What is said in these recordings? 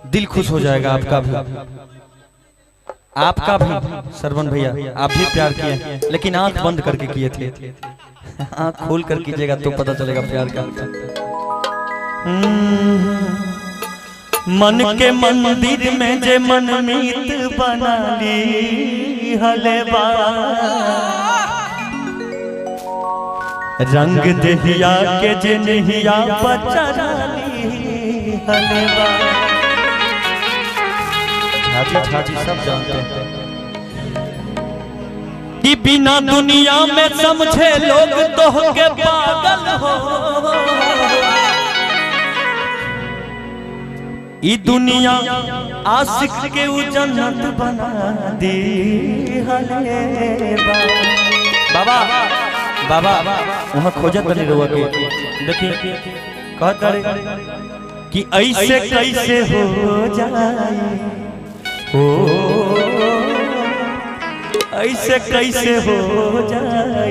दिल खुश हो जाएगा आपका भी, आपका भी। श्रवण भैया आप भी प्यार किए, लेकिन आंख बंद करके किए थे। आंख खोल कर कीजिएगा तो पता चलेगा प्यार का। मन के मंदिर में जे मनमीत बना ली हलेबा, रंग देहिया के जे नहिया बचा ली हलेबा। छाती छाती सब जानते हैं कि बिना दुनिया में समझे लोग तो के पागल हो, ई दुनिया आशिक के जन्नत बना दी हलेबा। बाबा बाबा वहाँ खोजत बनी रहुआ के देखिए, कहता रे कि ऐसे कैसे हो जाए, हो ऐसे कैसे हो जाए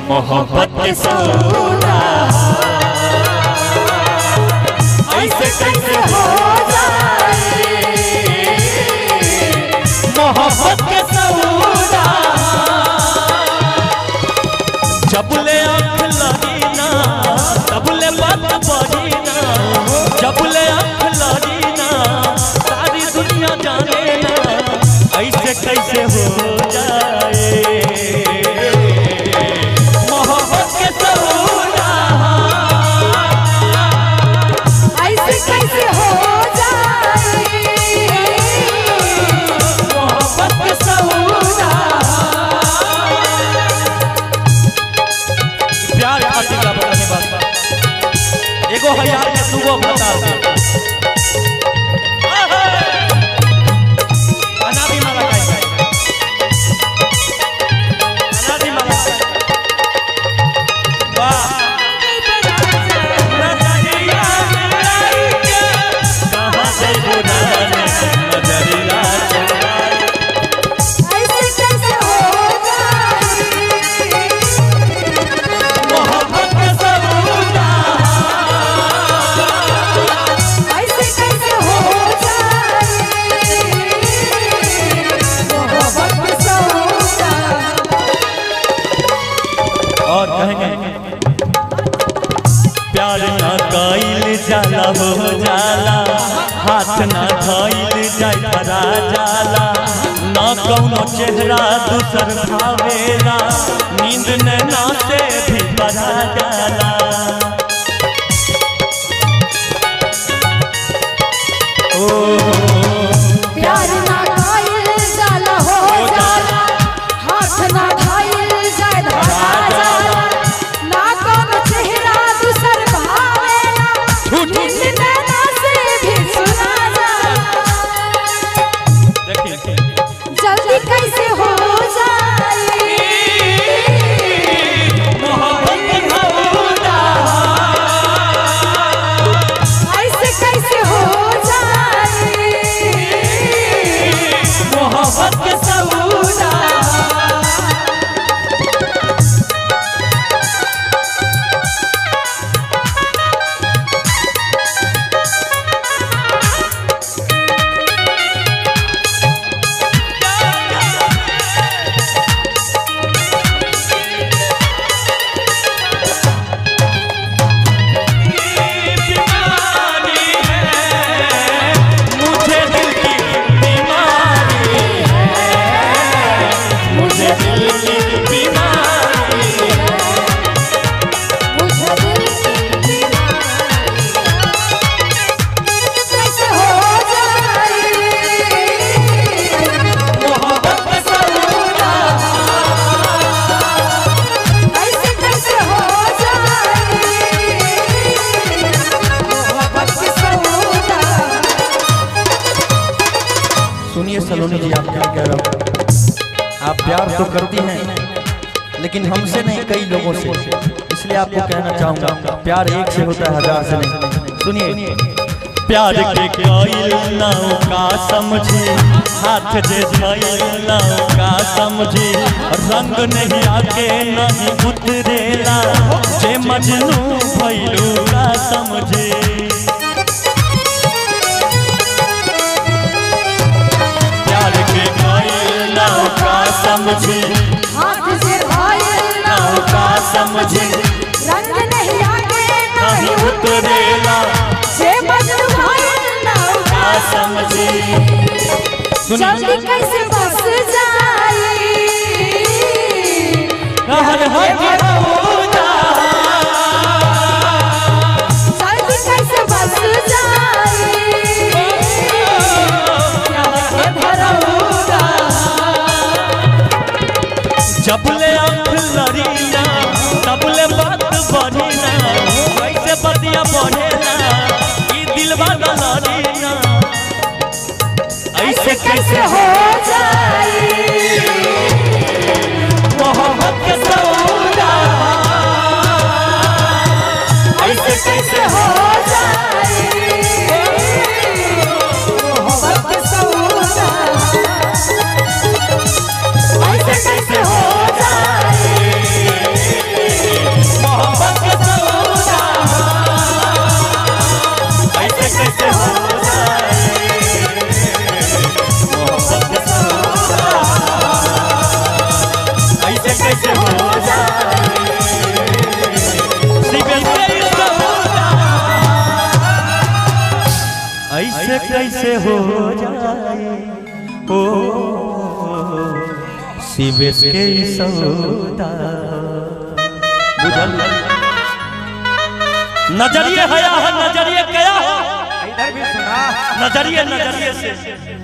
मोहब्बत के सौदा, ऐसे कैसे हो जाए मोहब्बत के सौदा। जबले आँख लगी ना तबले बात बढ़ी ना, जबले आँख लगी ना सारी दुनिया जाने ना, ऐसे कैसे हो जाए मोहब्बत के सौदा, ऐसे कैसे हो जाए मोहब्बत के सौदा। प्यार खातिर का बताने बात एगो हजार के दूगो बता दे। और कहेंगे प्यार ना कइल जाला हो जाला, हाथ ना धइल जाय भरा जाला, ना कौनो चेहरा दूसर भावेला, नींद नैना से भी भरा जाला। प्यार ना कइल जाला हो जाला, हाथ ना धइल जाय धरा जाला, ना कोनो चेहरा दूसर भावेला, नींद नैना से भी सुना जाला। जल्दी कैसे हो जाए मोहब्बत के सौदा, ऐसे कैसे हो जाए मोहब्बत के सौदा। सुनिए सलोनी जी, आप क्या कह रहे हो? आप प्यार तो करती हैं लेकिन हमसे नहीं, कई लोगों से, इसलिए आपको कहना चाहूंगा प्यार एक से होता है, हजार से नहीं। सुनिए, प्यार के कोई नाव का समझे, हाथ जे नाव का समझे, रंग नहीं आके नहीं उतरेला, जे मजनू भइलू का समझे। उतरेला से मजनू भइल नौका समझी। जल्दी कैसे बस जाई हर हर जल्दी कैसे बस जाई जबले आँख लड़ीना तबले बात बढ़ीना कैसे बतिया बढ़ेना ई दिलवा लड़ीना ऐसे कैसे हो जाई मोहब्बत के सौदा ऐसे कैसे हो जाई मोहब्बत के सौदा ऐसे कैसे हो जाई मोहब्बत के सौदा ऐसे कैसे हो जाए मोहब्बत के सौदा ऐसे कैसे हो जाए ऐसे कैसे हो जाए ओ शिवेश के सौदा बुझल नजरिए हया है नजरिए कया हो इधर भी सुना नजरिए से